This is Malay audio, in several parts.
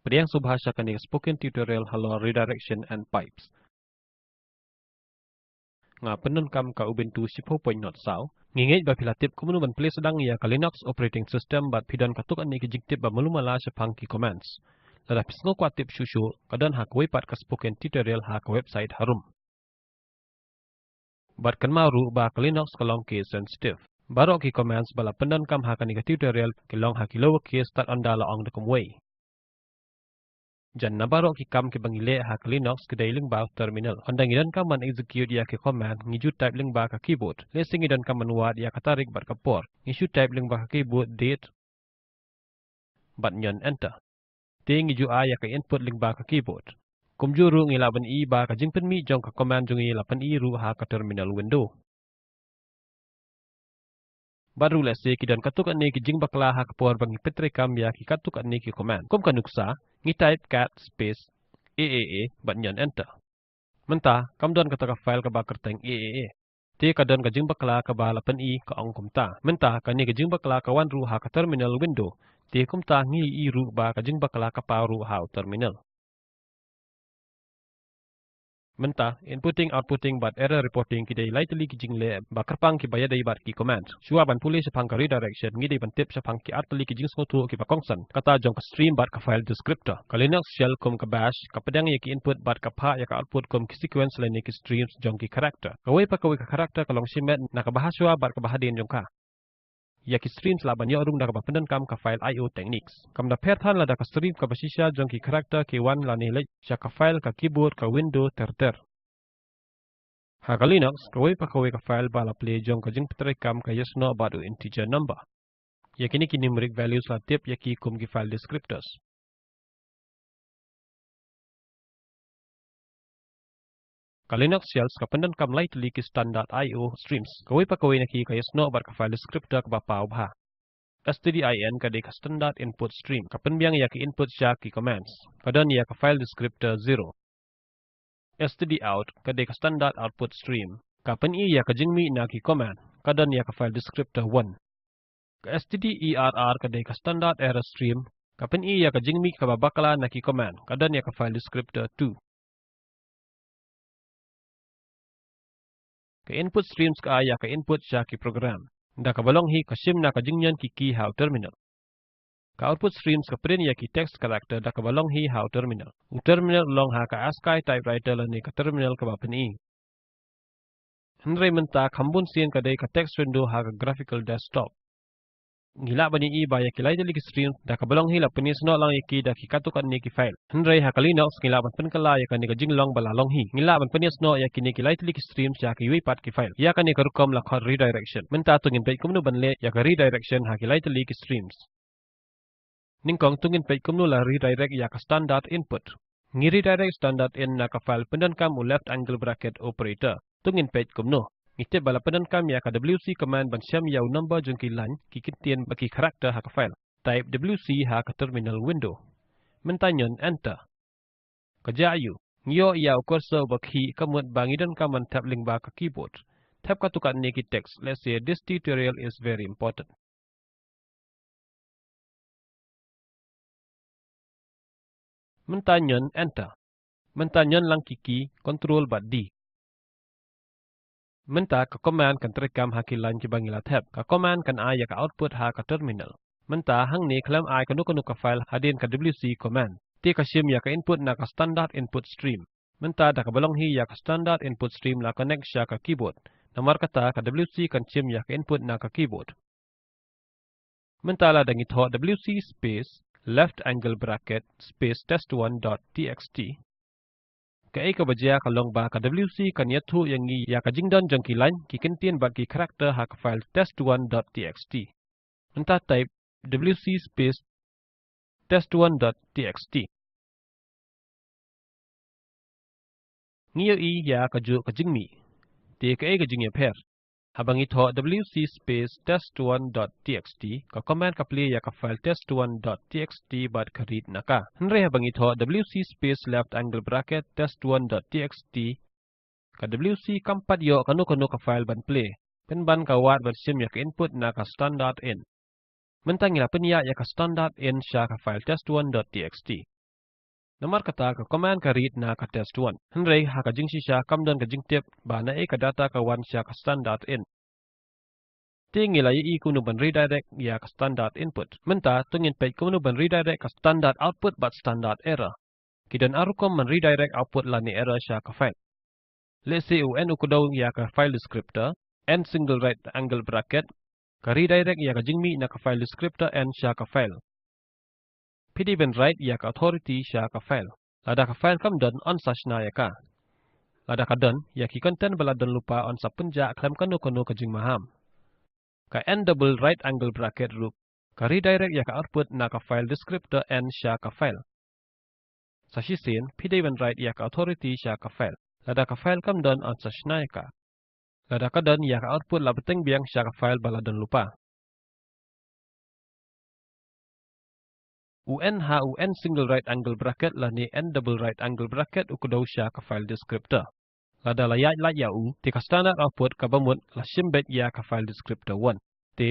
Pediang subhasha kaning spoken tutorial halo redirection and pipes. Nga penun kam ka Ubuntu 10.0 ngingit ba pilatip kumunu ban play sedang ya ka Linux operating system bat pidan katuk ani ki jiktip ba malumala sa pangki commands. Lada pisngo kwa tip shushu kadan ha ka wepat ka spoken tutorial ha ka website harum. Bat kan maru ba ka Linux kalong case sensitive. Baro ki commands bala pendan kam ha ka ni ka tutorial kilong ha ki lower case start on ong dakum way. Jan nabaro ki kam ki bangile ha ka Linux kedai lingba terminal. Handang idan kam man execute ya ki command ngiju type lingba ka keyboard. Lesing idan kam manuat ya ka tarik bat ka port. Ngiju type lingba ka keyboard date bat nyon enter. Te ngiju a ya ka input lingba ka keyboard. Kumjuru ngilaban i ba ka jingpen mi jong ka command jong ilapan i ru ha ka terminal window. Baru lese ki dan katuk ane ki jing bakla ha ka por bangi petre kam ya ki katuk ane ki command. Kum kanuksa ngi type cat space aaa bat nyon enter. Menta kam don kata ka file ka ba kerteng aaa. Te ka don ka jing bakla ka ba lapan i ka ong kumta. Menta ka ni ka jing bakla ka wan ru ha ka terminal window. Te kumta ngi i ru ba ka jing bakla ka pa ru ha terminal. Menta inputting outputting bat error reporting kidai lightly ki jingle ba kerpang ki bayadai bat ki command. Shua ban pulih sepang ka redirection ngidai ban tip sepang ki artli ki jing skotu ki ba kongsan. Kata jong ka stream bat ka file descriptor. Ka Linux shell kum ka bash ka pedang ya ki input bat ka pa ya ka output kum ki sequence lain ki streams jong ki character. Ka wei pa ka character ka long simet na ka bahaswa bat ka bahadin jong ka. Ya ki streams la ban yorung da ka pendan kam ka file IO techniques. Kam da perthan la da ka stream ka basisya jong ki character ki wan la ni lek sya ka file ka keyboard ka window terter. Ha ka Linux ka wei pa ka file bala play jong ka jing petre kam ka yes no badu integer number. Ya kini ki numeric values la tip ya ki kum ki file descriptors. Ka Linux shells ka pendan kam lightly ki standard IO streams. Ka wei pa na ki ka yes no bar ka file descriptor ka ba pau bha. stdin ka de ka standard input stream. Ka penbiang ya ki input sya ki commands. Kadan ya ka file descriptor 0. stdout ka de ka standard output stream. Ka pen i ya ka jingmi na ki command. Kadan ya ka file descriptor 1. Ka stderr ka de ka standard error stream. Ka pen i ya ka jingmi ka babakala na ki command. Kadan ya ka file descriptor 2. Ka input streams ka ya ka input sya ki program. Da ka balong hi ka sim na ka jingyan ki key how terminal. Ka output streams ka print ya ki text character da ka balong hi how terminal. U terminal long ha ka ASCII typewriter la ni ka terminal ka ba pen i. Henry menta khambun sien ka dei ka text window ha ka graphical desktop. Ngila bani i ba ya ki lai ki stream da ka balong hi la penis no lang ki da ki katuk an ni ki file. Henry ha ka Linux ngila ban pen kala ya ka ni ka jing long bala long hi. Ngila ban penis no ya ki ni ki lai ki stream ya ki wi pat ki file. Ya ka ni ka rukom la khod redirection. Menta tungin page kumnu ban le ya ka redirection ha ki lai ki streams. Ningkong tungin page kumnu la redirect ya ka standard input. Ngi redirect standard in na ka file pendan kam u left angle bracket operator. Tungin page kumnu. Ngitip bala pendan kam ya ka wc command ban syam yaw number jong ki lan ki kitien baki character ha ka file. Type wc ha ka terminal window. Mentanyon enter. Kajayu. Ngiyo yaw cursor bakhi kamut bangidan kaman tab link ba ka keyboard. Tab ka tukat ni ki text. Let's say this tutorial is very important. Mentanyon enter. Mentanyon lang kiki control bat D. Menta ka command kan terekam hakilan ki bangila tab. Ka command kan ay ka output ha ka terminal. Menta hang ni klam ay kanu ka file hadin ka wc command. Ti ka sim ya ka input na ka standard input stream. Menta da ka balong hi ya ka standard input stream la connect sya ka keyboard. Namar kata ka wc kan sim ya ka input na ka keyboard. Menta la dangit ho wc space left angle bracket space test1.txt. Ka ka bajia ka long ba ka wc kan yathu yang ngi ya ka jingdan jong ki line ki kentien bat ki character ha ka file test1.txt. Menta type wc space test1.txt. Ngiyo i ya ka ju ka jingmi. Te ka jing ya per. Habang ito wc space test1.txt ka command ka play ya ka file test1.txt bat ka read na ka. Henry habang ito wc space left angle bracket test1.txt ka wc kampat yo kanu ka file ban play. Penban ka wat ban sim ya ka input na ka standard in. Mentang ila penya ya ka standard in sya ka file test1.txt. Nomor kata ke command ke read na ke test 1. Henry ha ke jing shisha kam dan ke jing tip ba na e ke data ke wan sya ke standard in. Tingi la i kunu ban redirect ya ke standard input. Menta tungin page kunu ban redirect ke standard output but standard error. Kidan arukom man redirect output la ni error sya ke file. Let's say un ukudau ya ke file descriptor n single right angle bracket ke redirect ya ke jingmi na ke file descriptor n sya ke file. PD ben right ya ke authority sya ke file. Lada ke file kam dan on sashna ya ka. Lada ka dan ya ki content bala dan lupa on sa punja klem kanu ke jing maham. Ka n double right angle bracket root ka redirect ya ke output na ke file descriptor n sya ke file. Sa shisin PD ben right ya ke authority sya ke file. Lada ka file kam dan on sashna ya ka. Lada ka dan ya ke output la beteng biang sya ke file bala dan lupa. un single right angle bracket la ni n double right angle bracket ukudau sya ke file descriptor. Lada la ya u ti ka standard output ka bamut la shimbet ya ke file descriptor 1. Ti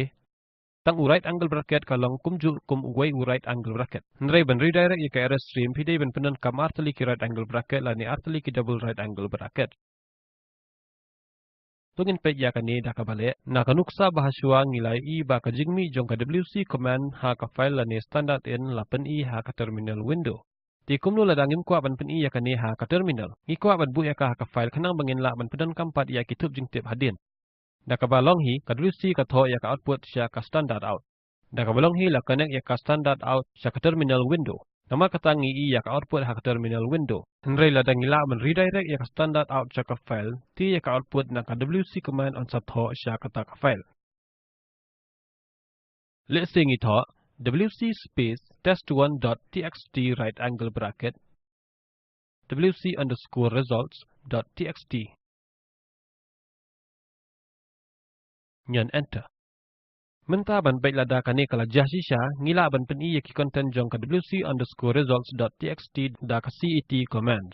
tang u right angle bracket ka long kumju kum uway u right angle bracket. Nrai ban redirect ya ke error stream pide ban penan kam artali ki right angle bracket la ni artali ki double right angle bracket. Tungin page ya kani dah kabalik. Nak nuksa bahasua ngilai i ba ka jingmi jong ka wc command ha ka file la ni standard in la pen i ha ka terminal window. Ti kumnu la dangim kwa ban pen i ya kani ha ka terminal. Ngi kwa ban bu ya ka ha ka file kanang bangin la ban pedan kampat ya ki tup jing tip hadin. Dah ka balong hi ka wc ka tho ya ka output sya ka standard out. Dah ka balong hi la connect ya ka standard out sya ka terminal window. Nama kata ngi i ya ka output ha ka terminal window. Henry la dang ila man redirect ya ka standard out sya ka file ti ya ka output na ka wc command on sa tho sya ka ta ka file. Let's say ngi tho wc space test1.txt right angle bracket wc underscore results.txt. Nyan enter. Menta ban baik lada kani kala jasisha ngila ban pen i ya ki content jong ka wc underscore results.txt da ka cet command.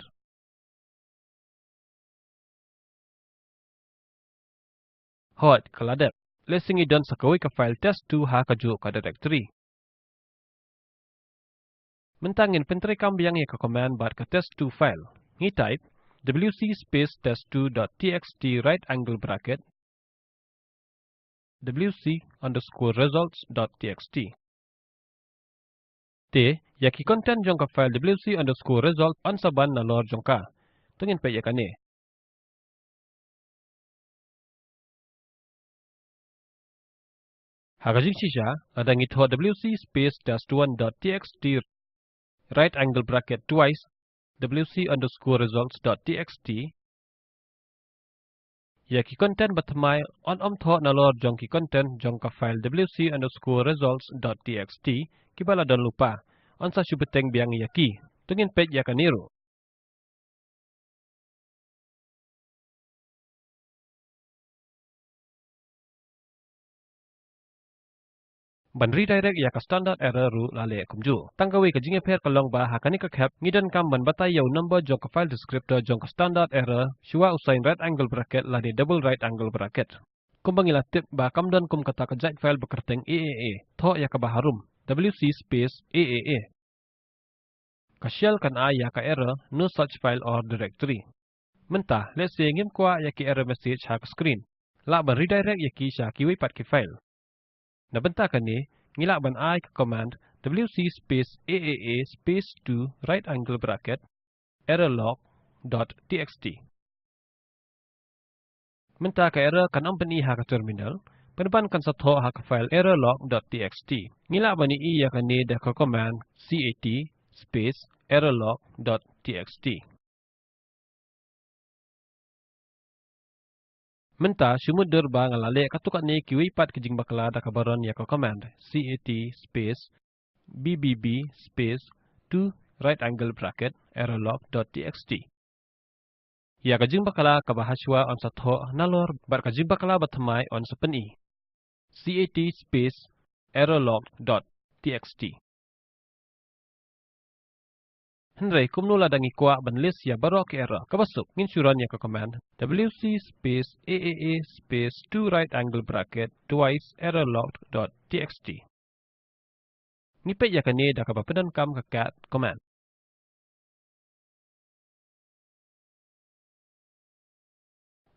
Hot kaladep. Lesingi dan sakawai ka file test2 ha ka juk ka directory. Mentangin pentri kambiang ya ka command bat ka test2 file. Ngi type wc space test2.txt right angle bracket wc underscore results.txt. T ya ki content jong ka file wc underscore result ansaban na lor jong ka. Tungin pe ya kane. Hagajing sisha ada ngi tho wc space test1.txt right angle bracket twice wc underscore results.txt. Ya ki content batmai on tho na lor jong ki content jong ka file wc underscore results.txt kibala dan lupa on sa subeteng biang ya ki tungin page ya kaniru. Ban redirect ya ka standard error ru lale kumju. Tanggawi ka jinge per kalong ba hakani ka khap ngidan kam ban batai yaw number jong ka file descriptor jong ka standard error shua usain right angle bracket la di double right angle bracket. Kumbangila tip ba kam dan kum kata ka jait file bekerteng aaa tho ya ka baharum wc space aaa. Ka shell kan a ya ka error no such file or directory. Mentah let's say ngim kwa ya ki error message ha ka screen. La ban redirect ya ki sha ki wipat ki file. Na benta kani ngila ban I ke command wc space aaa space 2 right angle bracket errorlog.txt. Menta ka error kan ampani ha ka terminal penban kan sa tho ha ka file errorlog.txt. Ngila ban I ya kani da ka command cat space errorlog.txt. Menta sumudur ba ngalale katukat ni kiwipat kijing bakla da kabaron ya ka command cat space bbb space 2 right angle bracket errorlog.txt. Ya kajing bakala kabahaswa on satho nalor bar kajing bakala batmai on sapeni cat space errorlog.txt. Henry kumnula dangi kwa ban list ya barok error kabasuk ngin suran ya ka command wc space aaa space 2 right angle bracket twice errorlog.txt. Nipet ya kani da ka bapedan kam ka cat command.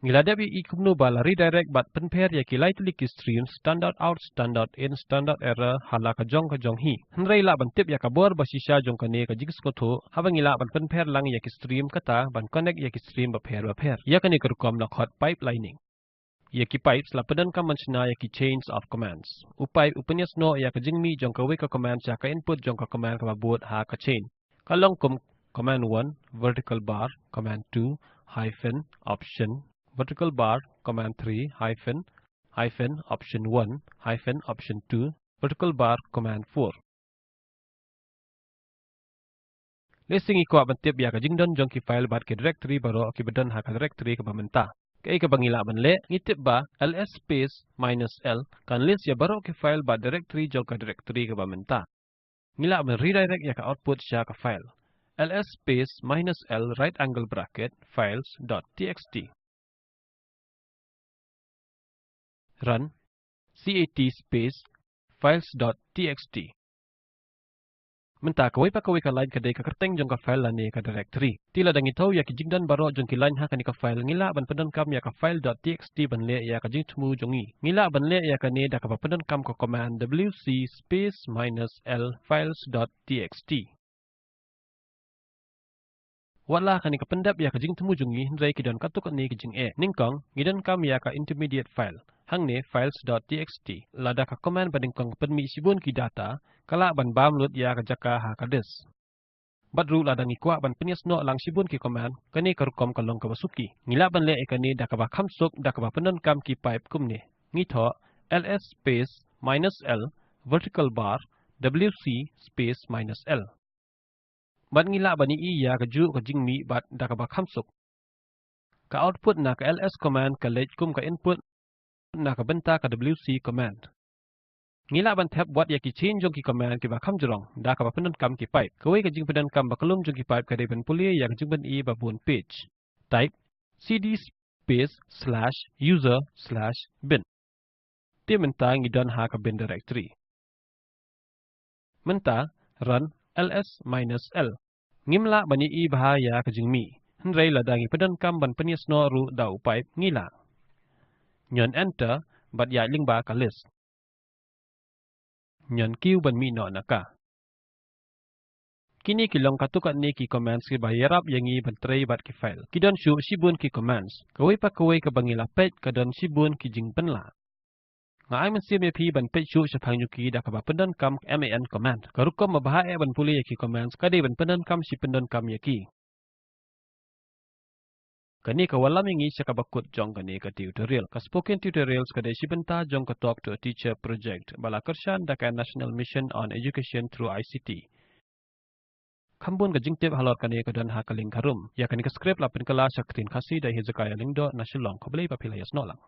Ngilada bi ikumnu bala redirect bat penper ya ki lightly ki stream standard out standard in standard error hala ka jong hi. Hnrei la ban tip ya ka bor ba shisha jong ka ne ka jigs ko tho habang ila ban penper lang ya ki stream kata ban connect ya ki stream ba pher. Ya ka ne ka rukom na hot pipelining. Ya ki pipes la pedan ka manchna ya ki chains of commands. Upai upanyas no ya ka jingmi jong ka we ka commands ya ka input jong ka command ka ba boot ha ka chain. Kalong kum command 1 vertical bar command 2 hyphen option vertical bar command 3 hyphen option 1 hyphen option 2 vertical bar command 4. Listing iko ban tip ya ka jingdon jong ki file bat ki directory baro ki bedan ha ka directory ka bamenta. Kay ka bangila ban le ngitip ba ls space minus l kan list ya baro ki file bat directory jong ka directory ka bamenta. Ngila ban redirect ya ka output siya ka file. ls space minus l right angle bracket files.txt. Run cat space files.txt. Menta kawai pa kawai ka line kadai ka kerteng jong ka file lani ka directory. Tila dangi tau ya ki jingdan baro jong ki line ha ka ni ka file ngila ban pedan kam ya ka file.txt ban le ya ka jing tmu jongi. Ngila ban le ya ka ne da ka ba pedan kam ka command wc space minus l files.txt. Wala ka ni ka pendap ya ka jing tmu jongi hindrai ki don katuk ni ki jing ningkong ngidan kam ya ka intermediate file. Hang ne files.txt lada ka command bading kong permi sibun ki data kala ban bamlut ya ka jaka ha ka des. Badru lada ngi kwa ban penyes no lang sibun ki command kani karukom kalong ka basuki. Ngila ban le ikani da ka ba khamsuk da ka ba penan kam ki pipe kumne. Ngitho ls space minus l vertical bar wc space minus l. Bad ngila bani i ya ka ju ka jingmi bad da ka ba khamsuk. Ka output na ka ls command ka lej kum ka input na ka benta ka wc command. Ngila ban tab buat ya ki change jong ki command ki ba kham jrong da ka ba penan kam ki pipe. Kawai ka jing pedan kam ba kalum jong ki pipe ka de ban pulia ya ka jing ban i ba bun page. Type cd space /user/bin. Ti menta ngidan ha ka bin directory. Menta run ls minus l. Ngimla bani i bahaya ka jing mi. Hnrei la dangi pedan kam ban penyes no ru dau pipe ngila. Nyon enter bat ya ling ba ka list. Nyan kiu ban mi no naka. Kini kilong katukat ni ki commands ki bayarap yangi bantray bat ki file. Kidon shu sibun ki commands. Kawai pa kawai ka bangila page kadon sibun ki jing penla. Nga ay man siya pi ban page shu sa pangyuki da ka ba pendan kam man command. Karukom mabahae ban puli yaki commands kadai ban pendan kam si pendan kam yaki. Kani ka walam yangi siya kabakut jong kani ka tutorial. Ka spoken tutorials kadai si benta jong ka talk to a teacher project. Bala kersyan da ka National Mission on Education through ICT. Kambun ka jingtip halor kani ka dan ha kaling karum. Ya kani ka script lapin kala sa ktin Khasi da hizakaya lingdo na shilong ko balay papilayas no lang.